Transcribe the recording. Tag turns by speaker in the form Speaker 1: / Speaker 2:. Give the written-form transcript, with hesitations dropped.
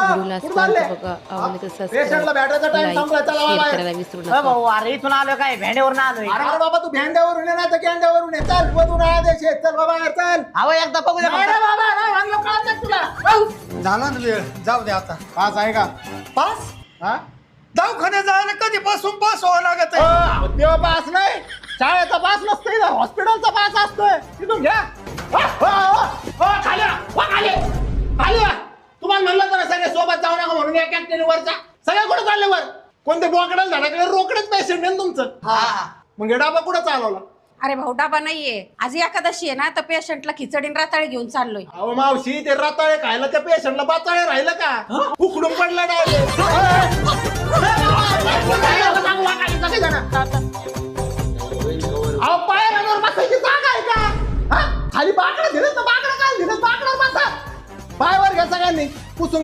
Speaker 1: व्हिडिओला बघा आवडले तर
Speaker 2: पेशंटला भेटायचा टाइम संपला, चला
Speaker 1: शेअर
Speaker 2: बाबा.
Speaker 1: करायला विसरू
Speaker 3: अ
Speaker 1: नका
Speaker 3: भाऊ अरे इथून आलो काय भेंड्यावरून आलोय
Speaker 2: अरे बाबा तू भेंड्यावरून ये ना तर कॅन्ड्यावरून ये. चल मधून आदेश आहे. चल बाबा चल.
Speaker 3: अहो एकदा बघू द्या
Speaker 2: नाही
Speaker 3: फक्त.
Speaker 2: रे बाबा नाही म्हणलं कळत नाही तुला.
Speaker 4: झाला ना वेळ, जाऊ दे आता.
Speaker 2: पास आहे का?
Speaker 4: पास
Speaker 2: हा?
Speaker 4: दवाखान्यात जायला कधीपासून पास व्हावं लागत आहे.
Speaker 2: अहो, तेव्हा पास नाही, शाळेचा पास नसतोय, हॉस्पिटलचा पास असतोय. तिथून घ्या. खाली वा, वा खाली. खाली वा. तुम्हाला म्हणलं तर सगळे सोबत जाऊ नका म्हणून या कॅन्टीनवरचा सगळे कुठे चालले वर? कोणते बोकडाला धडकले? रोकडेच पेशंट आहे ना तुमचं. मग हे डाबा कुठं चालवला?
Speaker 5: अरे भाऊ डाबा नाहीये, आज एकादशी आहे ना, तर पेशंटला खिचडी आणि राताळे घेऊन चाललोय.
Speaker 2: अहो मावशी, ते रताळे खायला त्या पेशंटला बाचाळे राहिलं का? उकडून पडलं डायरेक्ट.